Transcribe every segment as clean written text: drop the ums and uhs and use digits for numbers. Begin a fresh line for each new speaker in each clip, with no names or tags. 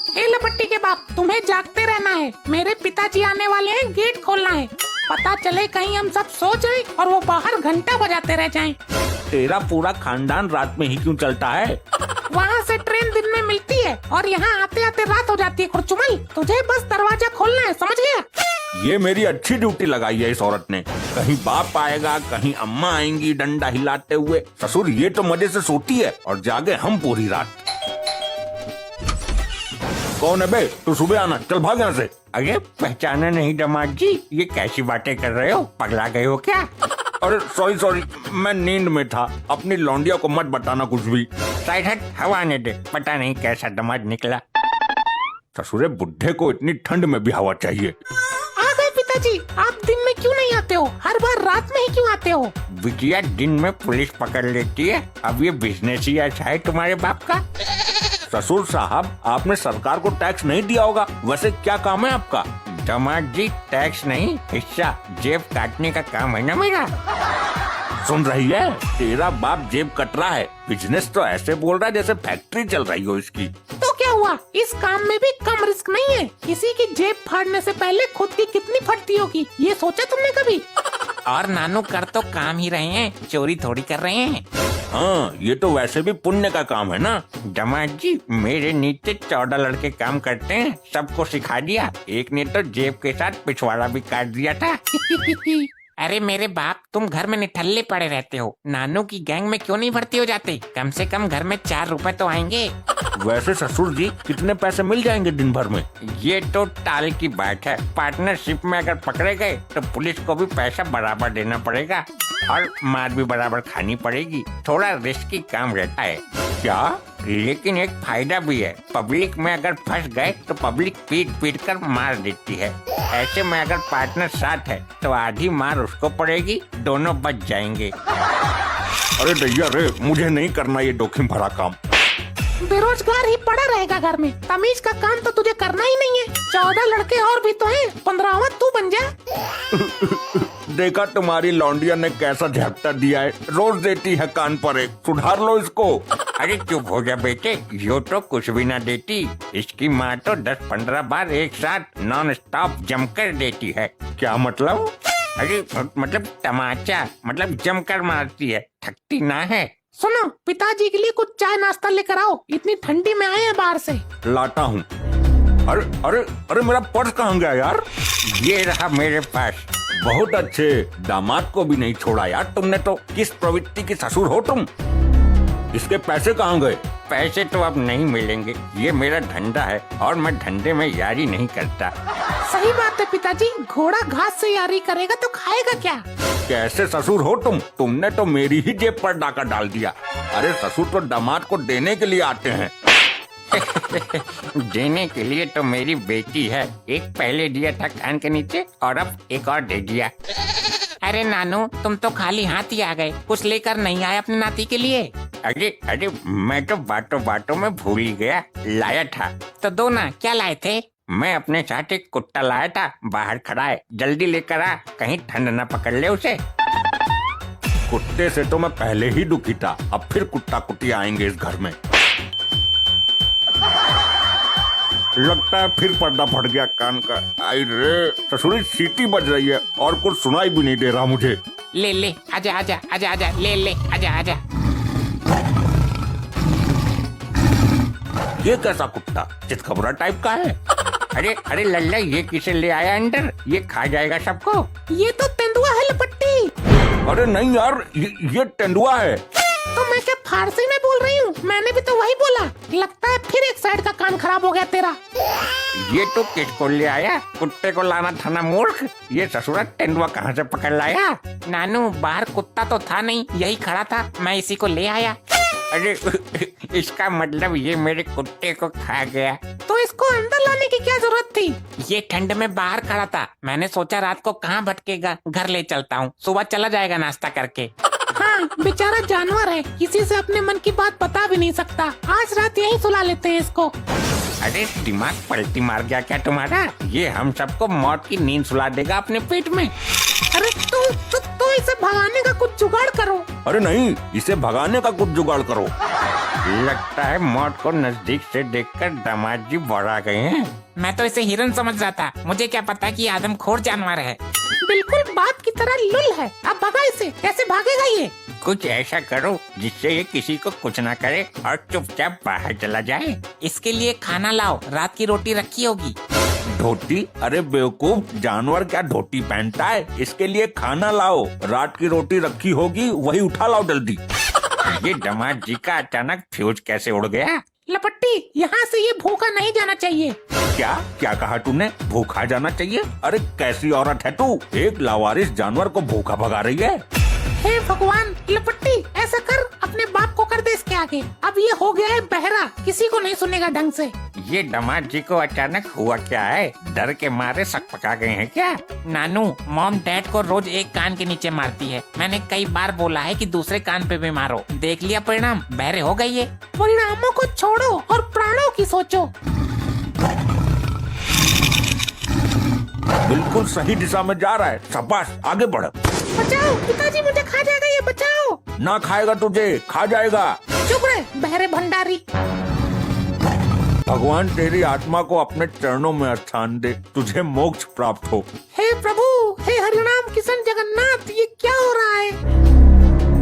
हे लपट्टी के बाप, तुम्हें जागते रहना है। मेरे पिताजी आने वाले हैं, गेट खोलना है। पता चले कहीं हम सब सो जाएं और वो बाहर घंटा बजाते रह जाएं।
तेरा पूरा खानदान रात में ही क्यों चलता है?
वहाँ से ट्रेन दिन में मिलती है और यहाँ आते आते रात हो जाती है। खुरचुमल, तुझे बस दरवाजा खोलना है, समझ गया?
ये मेरी अच्छी ड्यूटी लगाई है इस औरत ने। कहीं बाप आएगा, कहीं अम्मा आएंगी डंडा हिलाते हुए। ससुर ये तो मजे से सोती है और जागे हम पूरी रात। कौन है बे? तू सुबह आना, चल भाग यहाँ से।
अरे पहचाना नहीं दामाद जी, ये कैसी बातें कर रहे हो? पगला गए हो क्या?
अरे सॉरी, मैं नींद में था। अपनी लौंडिया को मत बताना कुछ भी।
साइड हट, हवा आने दे। पता नहीं कैसा दामाद निकला।
ससुरे बुढ़े को इतनी ठंड में भी हवा चाहिए।
आ गए पिताजी। आप दिन में क्यों नहीं आते हो? हर बार रात में ही क्यों आते हो?
बिटिया दिन में पुलिस पकड़ लेती है, अब ये बिजनेस ही अच्छा है तुम्हारे बाप का।
ससुर साहब, आपने सरकार को टैक्स नहीं दिया होगा। वैसे क्या काम है आपका?
दामाद जी टैक्स नहीं, हिस्सा जेब काटने का काम है ना मेरा।
सुन रही है? तेरा बाप जेब कट रहा है। बिजनेस तो ऐसे बोल रहा है जैसे फैक्ट्री चल रही हो इसकी।
तो क्या हुआ? इस काम में भी कम रिस्क नहीं है। किसी की जेब फाड़ने से पहले खुद की कितनी फटती होगी, ये सोचा तुमने कभी?
और नानू कर तो काम ही रहे हैं, चोरी थोड़ी कर रहे हैं।
हाँ, ये तो वैसे भी पुण्य का काम है ना।
दामाद जी मेरे नीचे 14 लड़के काम करते हैं, सबको सिखा दिया। एक ने तो जेब के साथ पिछवाड़ा भी काट दिया था। अरे मेरे बाप, तुम घर में निठल्ले पड़े रहते हो। नानू की गैंग में क्यों नहीं भर्ती हो जाते? कम से कम घर में 4 रुपए तो आएंगे।
वैसे ससुर जी कितने पैसे मिल जाएंगे दिन भर में?
ये तो टाल की बात है। पार्टनरशिप में अगर पकड़े गए तो पुलिस को भी पैसा बराबर देना पड़ेगा और मार भी बराबर खानी पड़ेगी। थोड़ा रिस्की काम रहता है।
क्या?
लेकिन एक फायदा भी है। पब्लिक में अगर फंस गए तो पब्लिक पीट पीट कर मार देती है। ऐसे में अगर पार्टनर साथ है तो आधी मार उसको पड़ेगी, दोनों बच जाएंगे।
अरे दैया रे, मुझे नहीं करना ये जोखिम भरा काम।
बेरोजगार ही पड़ा रहेगा घर में। तमीज का काम तो तुझे करना ही नहीं है। 14 लड़के और भी तो हैं, 15वां तू बन जा।
देखा तुम्हारी लौंडिया ने कैसा झपटा दिया है। रोज देती है कान पर एक। सुधार लो इसको।
अरे चुप हो जा बेटे, यो तो कुछ भी ना देती। इसकी माँ तो 10-15 बार एक साथ नॉन स्टॉप जमकर देती है।
क्या मतलब?
अरे मतलब तमाचा, मतलब जमकर मारती है, थकती ना है।
सुनो, पिताजी के लिए कुछ चाय नाश्ता लेकर आओ। इतनी ठंडी में आए हैं बाहर से।
लाता हूँ। अरे अरे अरे, मेरा पर्स कहाँ गया यार?
ये रहा मेरे पास।
बहुत अच्छे, दामाद को भी नहीं छोड़ा यार तुमने तो। किस प्रवृत्ति की ससुर हो तुम? इसके पैसे कहाँ गए?
पैसे तो अब नहीं मिलेंगे। ये मेरा धंधा है और मैं धंधे में यारी नहीं करता।
सही बात है पिताजी, घोड़ा घास से यारी करेगा तो खाएगा क्या?
कैसे ससुर हो तुम? तुमने तो मेरी ही जेब पर डाका डाल दिया। अरे ससुर तो दामाद को देने के लिए आते हैं।
देने के लिए तो मेरी बेटी है। एक पहले दिया था कान के नीचे और अब एक और दे दिया। अरे नानू, तुम तो खाली हाथ ही आ गए, कुछ लेकर नहीं आए अपने नाती के लिए? अरे मैं तो बातों बातों में भूल ही गया। लाया था तो दो ना। क्या लाए थे? मैं अपने साथ एक कुत्ता लाया था, बाहर खड़ा है। जल्दी लेकर आ, कहीं ठंड न पकड़ ले उसे।
कुत्ते से तो मैं पहले ही दुखी था, अब फिर कुत्ता कुत्ती आएंगे इस घर में। लगता है फिर पर्दा फट गया कान का। आई रे, ससुरी सीटी बज रही है और कुछ सुनाई भी नहीं दे रहा मुझे।
ले आजा आजा आजा आजा, ले आजा आजा।
ये कैसा कुत्ता? चितकबरा टाइप का है।
अरे लल्ला, ये किसे ले आया अंदर? ये खा जाएगा सबको।
ये तो तेंदुआ है लपट्टी।
अरे नहीं यार, ये तेंदुआ है।
तो मैं क्या फारसी में बोल रही हूँ? मैंने भी तो वही बोला। लगता है फिर एक साइड का कान खराब हो गया तेरा।
ये तो किसको ले आया? कुत्ते को लाना था ना मूर्ख। ये ससुरा तेंदुआ कहाँ से पकड़ लाया? नानू, बाहर कुत्ता तो था नहीं, यही खड़ा था, मैं इसी को ले आया। अरे इसका मतलब ये मेरे कुत्ते को खा गया।
तो इसको अंदर लाने की क्या जरूरत थी?
ये ठंड में बाहर खड़ा था, मैंने सोचा रात को कहाँ भटकेगा, घर ले चलता हूँ, सुबह चला जाएगा नाश्ता करके।
हाँ, बेचारा जानवर है, किसी से अपने मन की बात बता भी नहीं सकता। आज रात यहीं सुला लेते हैं इसको।
अरे दिमाग पलटी मार गया क्या तुम्हारा? ये हम सबको मौत की नींद सुला देगा अपने पेट में।
अरे तो इसे भगाने का कुछ जुगाड़ करो।
अरे नहीं, इसे भगाने का कुछ जुगाड़ करो।
लगता है मौत को नजदीक से देखकर दामाद जी बड़ा गए हैं।
मैं तो इसे हिरन समझ रहा था, मुझे क्या पता कि आदमखोर जानवर है।
बिल्कुल बाप की तरह लुल है। अब भगा इसे, कैसे भागेगा ये?
कुछ ऐसा करो जिससे ये किसी को कुछ ना करे और चुपचाप बाहर चला जाए।
इसके लिए खाना लाओ, रात की रोटी रखी होगी।
धोती? अरे बेवकूफ, जानवर क्या धोती पहनता है? इसके लिए खाना लाओ, रात की रोटी रखी होगी, वही उठा लाओ जल्दी।
ये दामाद जी का अचानक फ्यूज कैसे उड़ गया?
लपट्टी, यहाँ से ये भूखा नहीं जाना चाहिए।
क्या क्या कहा तूने? भूखा जाना चाहिए? अरे कैसी औरत है तू, एक लावारिस जानवर को भूखा भगा रही है।
हे भगवान, लपट्टी ऐसा कर, अपने बाप को कर दे इसके आगे। अब ये हो गया है बहरा, किसी को नहीं सुनेगा ढंग से।
ये दामाद जी को अचानक हुआ क्या है? डर के मारे सकपका गए हैं क्या?
नानू, मॉम डैड को रोज एक कान के नीचे मारती है। मैंने कई बार बोला है कि दूसरे कान पे भी मारो, देख लिया परिणाम, बहरे हो गई है।
परिणामों को छोड़ो और प्राणों की सोचो।
बिल्कुल सही दिशा में जा रहा है, शाबाश, आगे बढ़।
बचाओ पिताजी, मुझे खा जाएगा ये, बचाओ।
ना खाएगा तुझे, खा जाएगा।
चुप रहे बहरे भंडारी।
भगवान तेरी आत्मा को अपने चरणों में स्थान दे, तुझे मोक्ष प्राप्त हो।
हे प्रभु, हे हरिनाम किशन जगन्नाथ, ये क्या हो रहा है?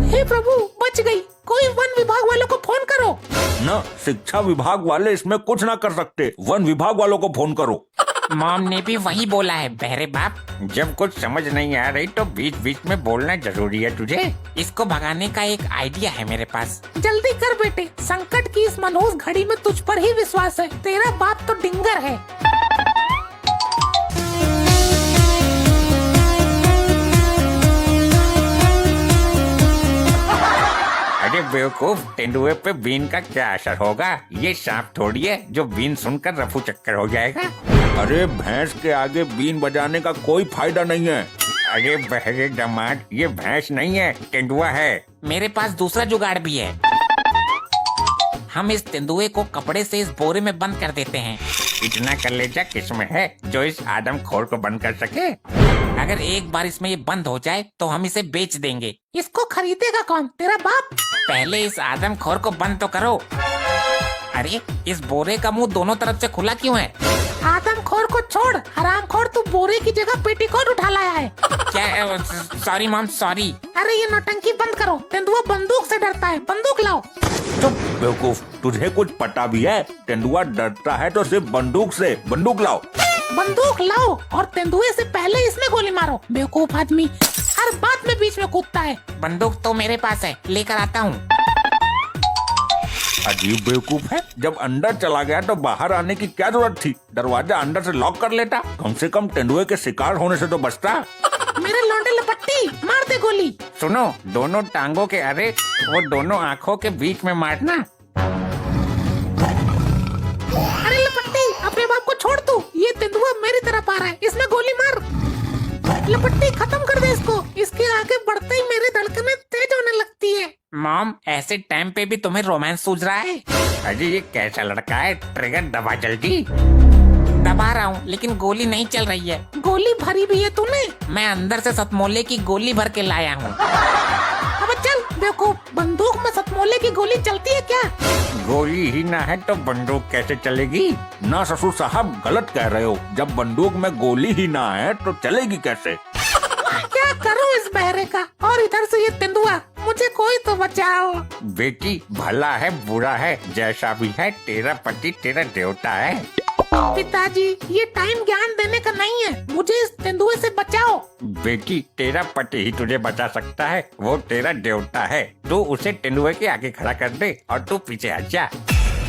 हे प्रभु, बच गई। कोई वन विभाग वालों को फोन करो।
न, शिक्षा विभाग वाले इसमें कुछ ना कर सकते, वन विभाग वालों को फोन करो।
मॉम ने भी वही बोला है बहरे बाप।
जब कुछ समझ नहीं आ रही तो बीच बीच में बोलना जरूरी है तुझे।
इसको भगाने का एक आइडिया है मेरे पास।
जल्दी कर बेटे, संकट की इस मनहूस घड़ी में तुझ पर ही विश्वास है। तेरा बाप तो डिंगर है।
अरे बेवकूफ, तेंदुए पे बीन का क्या असर होगा? ये सांप थोड़ी है जो बीन सुनकर रफू चक्कर हो जाएगा।
अरे भैंस के आगे बीन बजाने का कोई फायदा नहीं है।
अरे बहरे दामाद, ये भैंस नहीं है, तेंदुआ है।
मेरे पास दूसरा जुगाड़ भी है। हम इस तेंदुए को कपड़े से इस बोरे में बंद कर देते हैं।
इतना कलेजा किसमें है जो इस आदमखोर को बंद कर सके?
अगर एक बार इसमें ये बंद हो जाए तो हम इसे बेच देंगे।
इसको खरीदेगा कौन? तेरा बाप।
पहले इस आदमखोर को बंद तो करो। अरे इस बोरे का मुंह दोनों तरफ से खुला क्यों है?
आदमखोर को छोड़, हरामखोर, तू बोरे की जगह पेटीकोट उठा लाया है।
क्या? Sorry mom, sorry.
अरे ये नौटंकी बंद करो, तेंदुआ बंदूक से डरता है, बंदूक लाओ।
चुप बेवकूफ, तुझे कुछ पता भी है? तेंदुआ डरता है तो सिर्फ बंदूक से, बंदूक लाओ।
बंदूक लाओ और तेंदुए से पहले इसमें गोली मारो। बेवकूफ आदमी, हर बात में बीच में कूदता है।
बंदूक तो मेरे पास है, लेकर आता हूँ।
अजीब बेवकूफ है, जब अंदर चला गया तो बाहर आने की क्या जरूरत थी? दरवाजा अंदर से लॉक कर लेता, कम से कम तेंदुए के शिकार होने से तो बचता।
मेरे लौंडे लपट्टी, मार दे गोली।
सुनो, दोनों टांगों के, अरे वो दोनों आँखों के बीच में मारना।
अरे लपट्टी, अपने बाप को छोड़ तू, ये तेंदुआ मेरी तरफ आ रहा है, इसमें गोली मार। लपट्टी, खत्म कर दे इसको, इसके आगे बढ़ते ही मेरी धड़कनें तेज होने लगती है।
मॉम, ऐसे टाइम पे भी तुम्हें रोमांस सूझ रहा है?
अरे ये कैसा लड़का है, ट्रिगर दबा जल्दी।
दबा रहा हूँ लेकिन गोली नहीं चल रही है।
गोली भरी भी है तूने?
मैं अंदर से सतमोले की गोली भर के लाया हूँ।
अब चल बेवकूफ, बंदूक में सतमोले की गोली चलती है क्या?
गोली ही ना है तो बंदूक कैसे चलेगी?
ना ससुर साहब, गलत कह रहे हो। जब बंदूक में गोली ही ना है तो चलेगी कैसे?
क्या करूं इस बहरे का? और इधर से ये तेंदुआ, मुझे कोई तो बचाओ।
बेटी, भला है बुरा है, जैसा भी है, तेरा पति तेरा देवता है।
पिताजी, ये टाइम ज्ञान देने का नहीं है, मुझे इस तेंदुए से बचाओ।
बेटी, तेरा पति ही तुझे बचा सकता है, वो तेरा देवता है। तू उसे तेंदुए के आगे खड़ा कर दे और तू पीछे हट जा।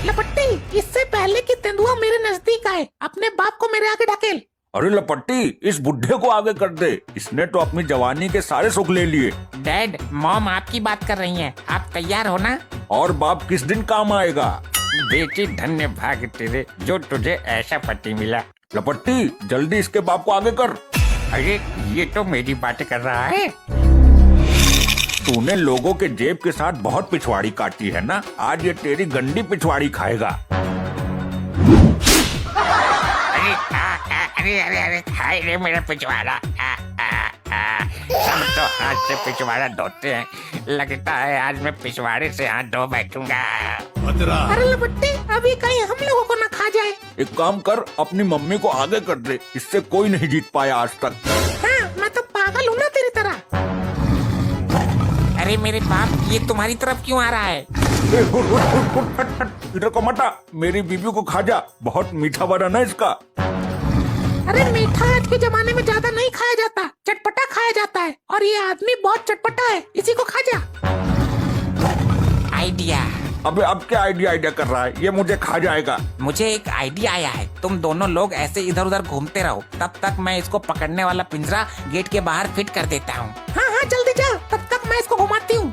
लपट्टी, इससे पहले कि तेंदुआ मेरे नजदीक आए, अपने बाप को मेरे आगे ढकेल।
अरे लपट्टी, इस बुढ़े को आगे कर दे, इसने तो अपनी जवानी के सारे सुख ले लिए।
डैड, मॉम आपकी बात कर रही हैं, आप तैयार हो ना?
और बाप किस दिन काम आएगा?
बेटी, धन्य भाग तेरे जो तुझे ऐसा पति मिला।
लपट्टी, जल्दी इसके बाप को आगे कर।
अरे ये तो मेरी बात कर रहा है।
तूने लोगों के जेब के साथ बहुत पिछवाड़ी काटी है ना, आज ये तेरी गंदी पिछवाड़ी खाएगा।
अरे अरे अरे, हाय रे मेरा पिछवाड़ा। सब तो हाथ से पिछवाड़ा धोते हैं, लगता है आज मैं पिछवाड़े से हाथ धो बैठूंगा।
अरे लपट्टी, अभी कहीं हम लोगों को न खा जाए।
एक काम कर, अपनी मम्मी को आगे कर दे, इससे कोई नहीं जीत पाया आज तक।
हाँ, मैं तो पागल हूँ ना तेरी तरह।
अरे मेरे बाप, ये तुम्हारी तरफ क्यों आ रहा है?
ए, उठ, उठ, उठ, हट, हट, इधर को मटा, मेरी बीबी को खा जा, बहुत मीठा बना ना इसका।
अरे मीठा आज के जमाने में ज्यादा नहीं खाया जाता, चटपटा खाया जाता है, और ये आदमी बहुत चटपटा है, इसी को खा जा।
आइडिया।
अबे अब क्या आइडिया कर रहा है, ये मुझे खा जाएगा।
मुझे एक आइडिया आया है, तुम दोनों लोग ऐसे इधर उधर घूमते रहो, तब तक मैं इसको पकड़ने वाला पिंजरा गेट के बाहर फिट कर देता हूँ।
हाँ हाँ जल्दी जा, तब तक मैं इसको घुमाती हूँ।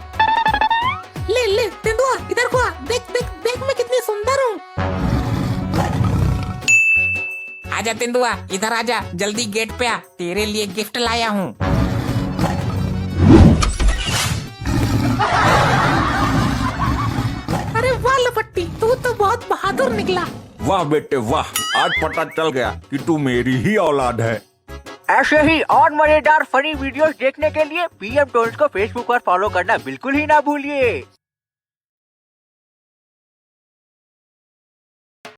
ले ले तेंदुआ, इधर को आ, देख देख देख मैं कितनी सुंदर हूँ।
आजा तेंदुआ, इधर आजा, जल्दी गेट पे आ, तेरे लिए गिफ्ट लाया हूँ।
अरे वाह लपट्टी, तू तो बहुत बहादुर निकला।
वाह बेटे वाह, आज पता चल गया कि तू मेरी ही औलाद है।
ऐसे ही और मजेदार फनी वीडियोस देखने के लिए PM टोन्स को फेसबुक पर फॉलो करना बिल्कुल ही ना भूलिए।